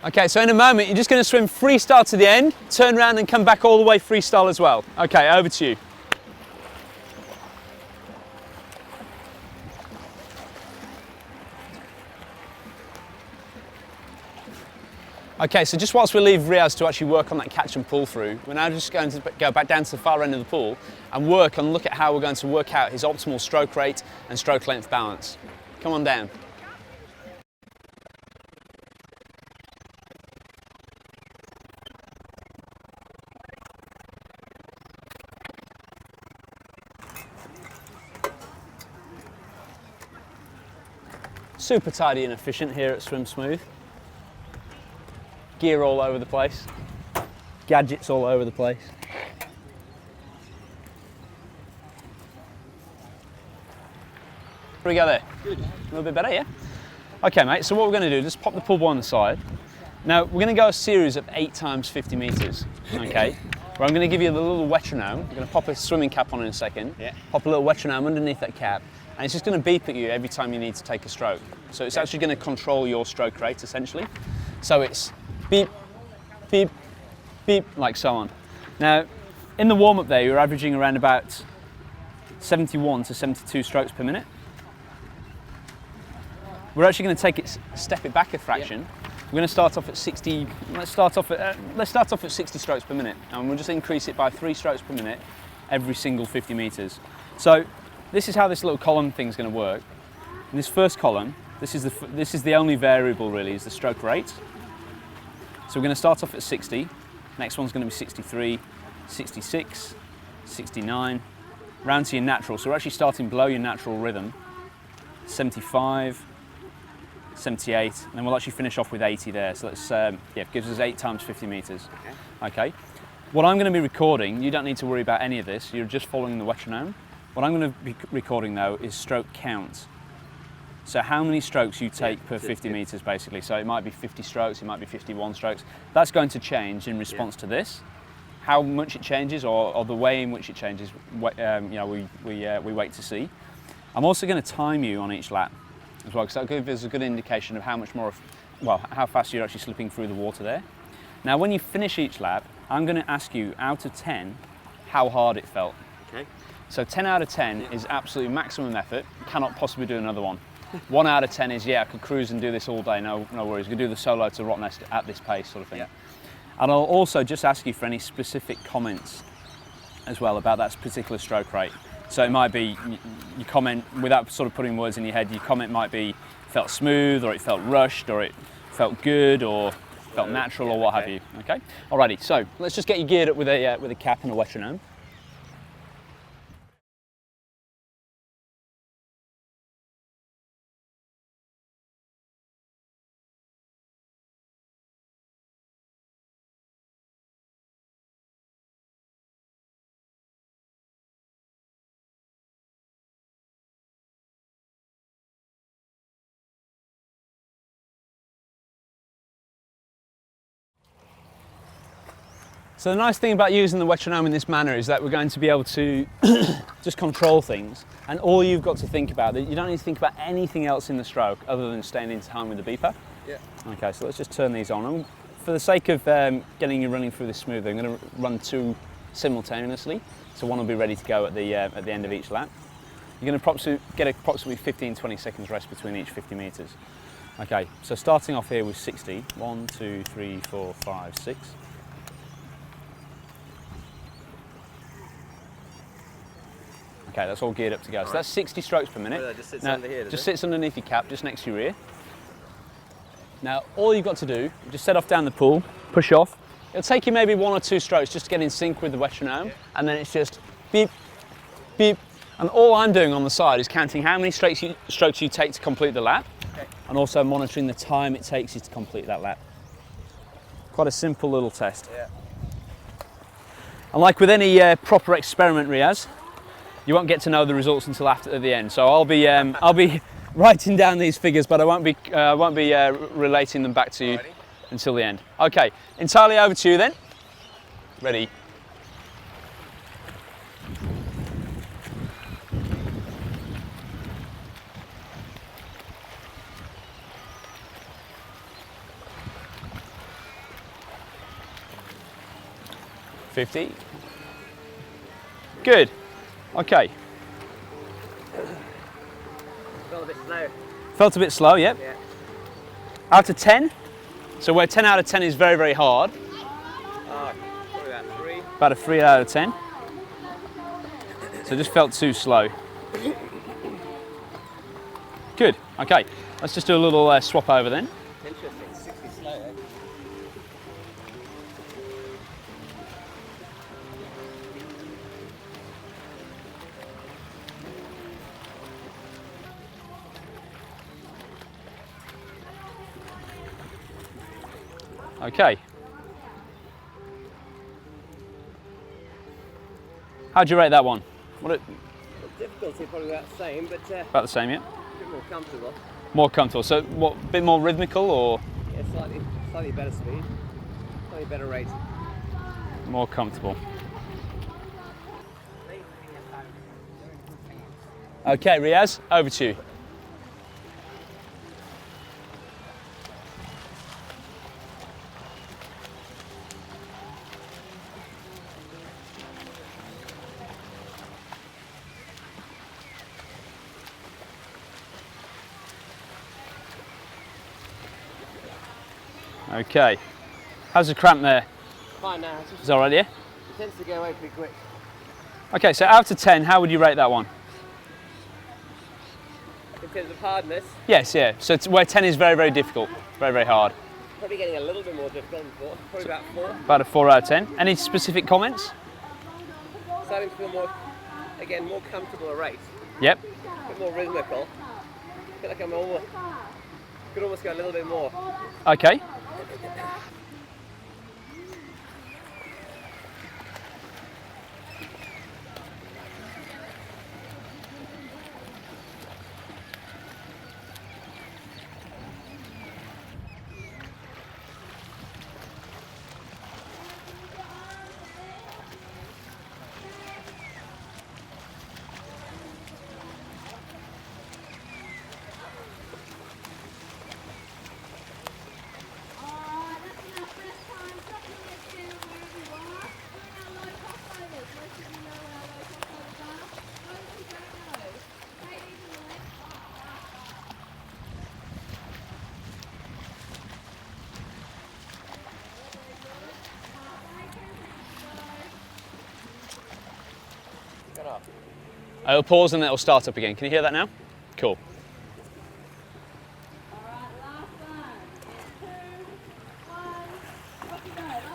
Okay, so in a moment you're just going to swim freestyle to the end, turn around and come back all the way freestyle as well. Okay, over to you. Okay, so just whilst we leave Riaz to actually work on that catch and pull through, we're now just going to go back down to the far end of the pool and look at how we're going to work out his optimal stroke rate and stroke length balance. Come on down. Super tidy and efficient here at Swim Smooth. Gear all over the place, gadgets all over the place. Here we go there. Good. A little bit better, yeah? Okay, mate, so what we're going to do, just pop the pull ball on the side. Now, we're going to go a series of 8 times 50 metres, okay? Where I'm going to give you a little metronome. I'm going to pop a swimming cap on in a second, pop a little metronome underneath that cap, and it's just going to beep at you every time you need to take a stroke. So it's actually going to control your stroke rate, essentially. So it's beep, beep, beep, like so on. Now, in the warm-up there, you're averaging around about 71 to 72 strokes per minute. We're actually going to step it back a fraction. We're going to start off at 60. Let's start off at 60 strokes per minute, and we'll just increase it by 3 strokes per minute every single 50 meters. So this is how this little column thing's going to work. In this first column, this is the only variable really, is the stroke rate. So we're going to start off at 60. Next one's going to be 63, 66, 69. Round to your natural. So we're actually starting below your natural rhythm. 75. 78, and then we'll actually finish off with 80 there. So that's gives us 8 times 50 meters. Okay. What I'm going to be recording, you don't need to worry about any of this. You're just following the metronome. What I'm going to be recording though is stroke count. So how many strokes you take per 50 meters, basically. So it might be 50 strokes, it might be 51 strokes. That's going to change in response to this. How much it changes, or the way in which it changes, we wait to see. I'm also going to time you on each lap as well, because that'll give us a good indication of how much more, how fast you're actually slipping through the water there. Now, when you finish each lap, I'm going to ask you, out of 10, how hard it felt. Okay. So 10 out of 10 is absolutely maximum effort. Cannot possibly do another one. 1 out of 10 is, I could cruise and do this all day, no worries. We could do the solo to Rottnest at this pace, sort of thing. Yeah. And I'll also just ask you for any specific comments as well about that particular stroke rate. So it might be, you comment, without sort of putting words in your head, your comment might be, felt smooth, or it felt rushed, or it felt good, or felt natural, or what have you, okay? Alrighty, so let's just get you geared up with a cap and a metronome. So the nice thing about using the metronome in this manner is that we're going to be able to just control things, and all you've got to think about, you don't need to think about anything else in the stroke other than staying in time with the beeper. Yeah. Okay, so let's just turn these on. And for the sake of getting you running through this smoothly, I'm going to run 2 simultaneously, so one will be ready to go at the end of each lap. You're going to get approximately 15-20 seconds rest between each 50 meters. Okay, so starting off here with 60. 1, 2, 3, 4, 5, 6. Okay, that's all geared up to go. So that's 60 strokes per minute. That just sits under here, just sits underneath your cap, just next to your ear. Now, all you've got to do, just set off down the pool, push off. It'll take you maybe 1 or 2 strokes just to get in sync with the metronome, and then it's just beep, beep. And all I'm doing on the side is counting how many strokes you take to complete the lap, and also monitoring the time it takes you to complete that lap. Quite a simple little test. Yeah. And like with any proper experiment, Riaz, you won't get to know the results until at the end. So I'll be writing down these figures, but I won't be relating them back to you until the end. Okay, entirely over to you then. Ready? 50. Good. Okay. Felt a bit slow. Felt a bit slow, yep. Yeah. Out of 10. So where 10 out of 10 is very, very hard. Probably about 3. About a 3 out of 10. So just felt too slow. Good. Okay. Let's just do a little swap over then. Interesting. 60 slow, eh? Okay. How'd you rate that one? The difficulty probably about the same, but About the same, yeah? a bit more comfortable. More comfortable. So what, a bit more rhythmical or Yeah, slightly better speed, slightly better rate. more comfortable? Okay, Riaz, over to you. Okay. How's the cramp there? Fine now. Is that all right, yeah? It tends to go away pretty quick. Okay, so out of 10, how would you rate that one? In terms of hardness, Yes, yeah. So it's where 10 is very, very difficult, very, very hard. probably getting a little bit more difficult than 4. Probably about 4. About a 4 out of 10. Any specific comments? Starting to feel more, again, more comfortable at rate. Yep. A bit more rhythmical. I feel like could almost go a little bit more. Okay. Got up. It'll pause and then it'll start up again. Can you hear that now? Cool.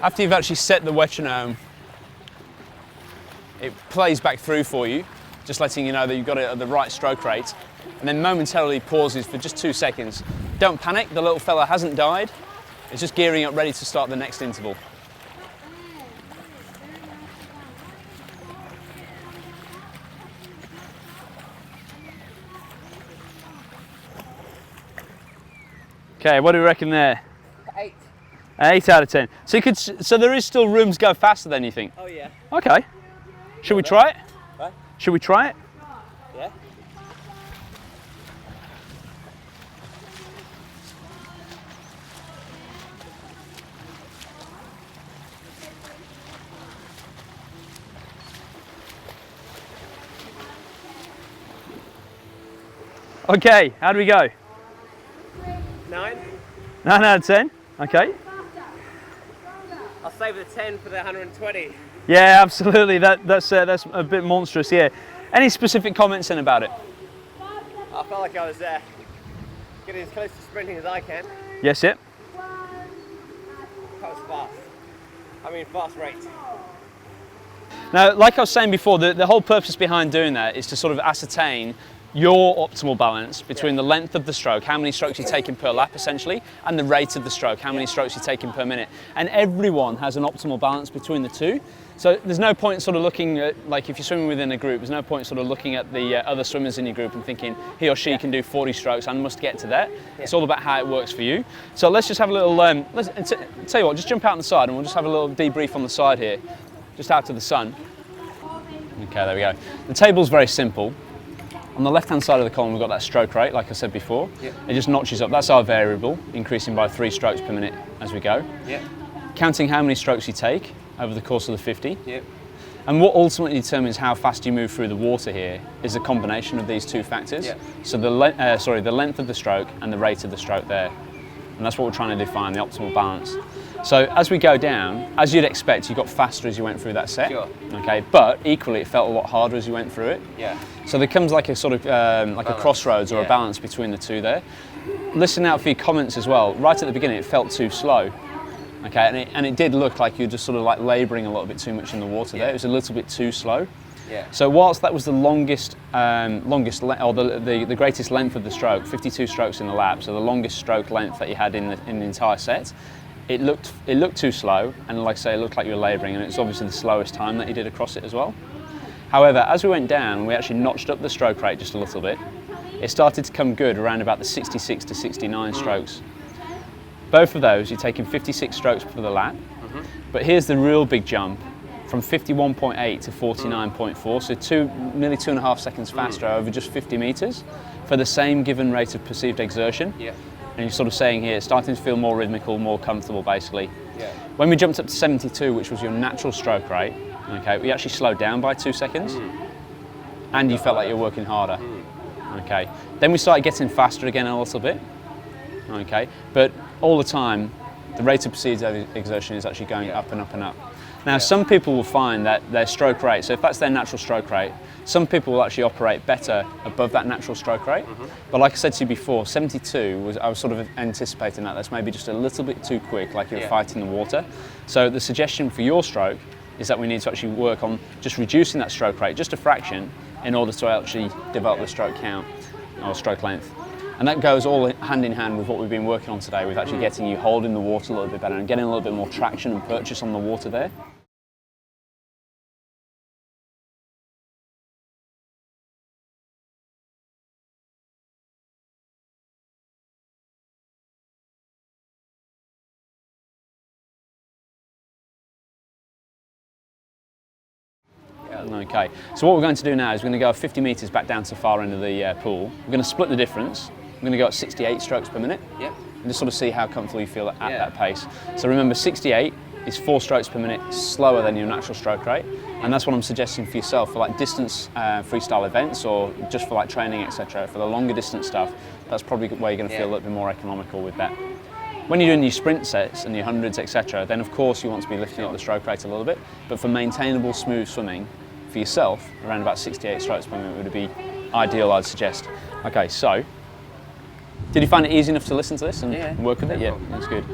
After you've actually set the metronome, it plays back through for you, just letting you know that you've got it at the right stroke rate, and then momentarily pauses for just 2 seconds. Don't panic, the little fella hasn't died. It's just gearing up ready to start the next interval. Okay, what do we reckon there? 8. 8 out of 10. So there is still room to go faster then, you think? Oh yeah. Okay. Should we try it? What? Should we try it? Yeah. Okay, how do we go? 9. 9 out of 10. Okay. I'll save the 10 for the 120. Yeah, absolutely. That's a bit monstrous. Yeah. Any specific comments in about it? I felt like I was getting as close to sprinting as I can. Yes, it. That was fast. I mean, fast rate. Now, like I was saying before, the whole purpose behind doing that is to sort of ascertain your optimal balance between the length of the stroke, how many strokes you're taking per lap essentially, and the rate of the stroke, how many strokes you're taking per minute. And everyone has an optimal balance between the two. So there's no point sort of looking at, like if you're swimming within a group, there's no point sort of looking at the other swimmers in your group and thinking he or she can do 40 strokes and must get to that. It's all about how it works for you. So let's just have a little, tell you what, just jump out on the side and we'll just have a little debrief on the side here, just out to the sun. Okay, there we go. The table's very simple. On the left-hand side of the column, we've got that stroke rate, like I said before. Yep. It just notches up. That's our variable, increasing by 3 strokes per minute as we go. Yeah. Counting how many strokes you take, over the course of the 50. Yep. And what ultimately determines how fast you move through the water here is a combination of these two factors. Yep. So the length of the stroke and the rate of the stroke there. And that's what we're trying to define, the optimal balance. So as we go down, as you'd expect, you got faster as you went through that set. Sure. Okay, but equally it felt a lot harder as you went through it. Yeah. So there comes like a sort of like a crossroads or a Yeah. balance between the two there. Listen out for your comments as well. Right at the beginning, it felt too slow. Okay, and it did look like you were just sort of like labouring a little bit too much in the water there. It was a little bit too slow. Yeah. So whilst that was the the greatest length of the stroke, 52 strokes in the lap, so the longest stroke length that you had in the entire set, it looked too slow, and like I say, it looked like you were labouring, and it was obviously the slowest time that you did across it as well. However, as we went down, we actually notched up the stroke rate just a little bit. It started to come good around about the 66 to 69 strokes. Both of those, you're taking 56 strokes for the lap, but here's the real big jump, from 51.8 to 49.4, so nearly 2.5 seconds faster over just 50 metres for the same given rate of perceived exertion. Yeah. And you're sort of saying here, it's starting to feel more rhythmical, more comfortable basically. Yeah. When we jumped up to 72, which was your natural stroke rate, okay, we actually slowed down by 2 seconds, and you felt like you were working harder. Okay. Then we started getting faster again a little bit. Okay. But all the time, the rate of perceived exertion is actually going up and up and up. Now, some people will find that their stroke rate, so if that's their natural stroke rate, some people will actually operate better above that natural stroke rate. But like I said to you before, 72, I was sort of anticipating that's maybe just a little bit too quick, like you're fighting the water. So the suggestion for your stroke is that we need to actually work on just reducing that stroke rate, just a fraction, in order to actually develop the stroke count or stroke length. And that goes all hand in hand with what we've been working on today, with actually getting you holding the water a little bit better and getting a little bit more traction and purchase on the water there. Okay, so what we're going to do now is we're going to go 50 metres back down to the far end of the pool. We're going to split the difference. We're going to go at 68 strokes per minute. Yep. And just sort of see how comfortable you feel at that pace. So remember, 68 is 4 strokes per minute slower than your natural stroke rate, and that's what I'm suggesting for yourself for like distance freestyle events, or just for like training, etc. For the longer distance stuff, that's probably where you're going to feel a little bit more economical with that. When you're doing your sprint sets and your hundreds, etc., then of course you want to be lifting up the stroke rate a little bit, but for maintainable smooth swimming, for yourself, around about 68 strokes per minute would be ideal, I'd suggest. Okay, so, did you find it easy enough to listen to this and work with it? Yeah, that's good.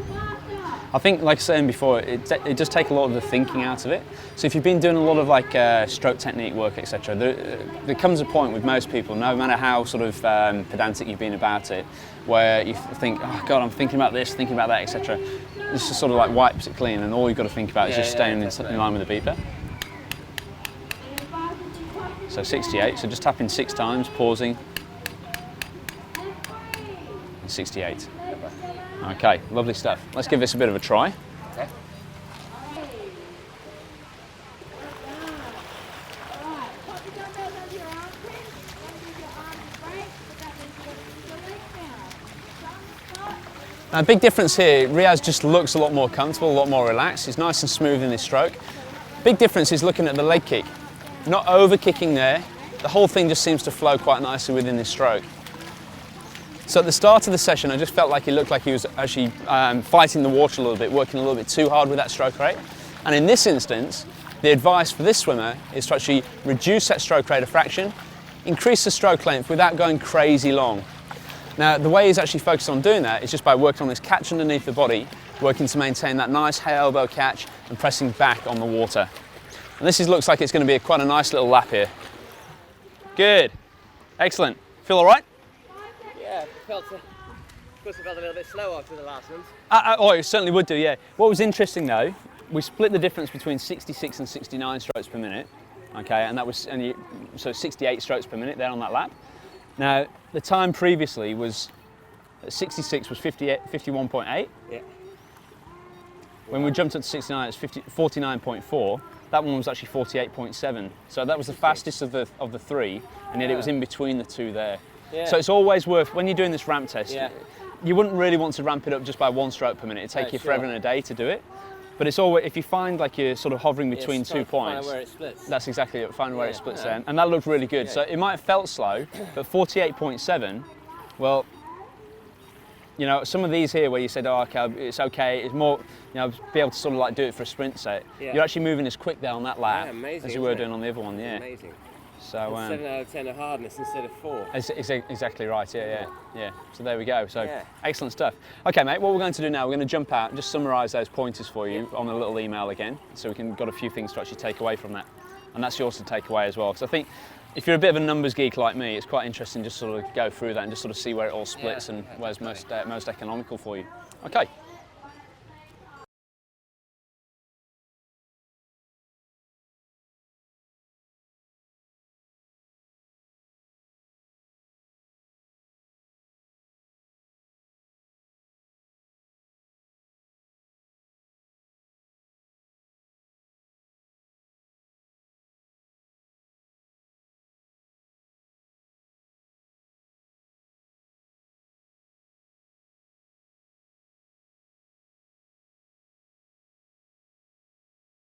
I think, like I was saying before, it does take a lot of the thinking out of it. So if you've been doing a lot of like stroke technique work, etc., there comes a point with most people, no matter how sort of pedantic you've been about it, where you think, oh God, I'm thinking about this, thinking about that, etc. This just sort of like wipes it clean, and all you've got to think about is just staying in line with the beeper. So 68, so just tapping 6 times, pausing, and 68. Okay, lovely stuff. Let's give this a bit of a try. Okay. Now, a big difference here, Riaz just looks a lot more comfortable, a lot more relaxed. He's nice and smooth in his stroke. Big difference is looking at the leg kick. Not over kicking there, the whole thing just seems to flow quite nicely within his stroke. So at the start of the session, I just felt like he looked like he was actually fighting the water a little bit, working a little bit too hard with that stroke rate. And in this instance, the advice for this swimmer is to actually reduce that stroke rate a fraction, increase the stroke length without going crazy long. Now, the way he's actually focused on doing that is just by working on this catch underneath the body, working to maintain that nice high elbow catch and pressing back on the water. And this looks like it's going to be quite a nice little lap here. Good. Excellent. Feel all right? Yeah, of course it felt a little bit slow after the last ones. Oh, it certainly would do, yeah. What was interesting though, we split the difference between 66 and 69 strokes per minute, okay, and that was so 68 strokes per minute there on that lap. Now, the time previously was 66 was 51.8. Yeah. When we jumped up to 69, it's 49.4. That one was actually 48.7. So that was the fastest of the 3, and yet it was in between the 2 there. Yeah. So it's always worth, when you're doing this ramp test, you wouldn't really want to ramp it up just by 1 stroke per minute. It'd take you forever and a day to do it. But it's always, if you find like you're sort of hovering between 2 points, Where it splits. that's exactly it, find where it Yeah, splits yeah. then. And that looked really good. Yeah. So it might have felt slow, but 48.7, well, you know, some of these here where you said, oh, okay, it's okay, it's more, you know, be able to sort of like do it for a sprint set. Yeah. You're actually moving as quick there on that lap Yeah, amazing, as you were isn't it? doing on the other one, yeah. Amazing. So, 7 out of 10 of hardness instead of 4. exactly right, yeah. So there we go. So Yeah. excellent stuff. Okay, mate, what we're going to do now, we're going to jump out and just summarise those pointers for you on a little email again, so we can got a few things to actually take away from that. And that's yours to take away as well. Because I think if you're a bit of a numbers geek like me, it's quite interesting just sort of go through that and just sort of see where it all splits and where's most economical for you. Okay.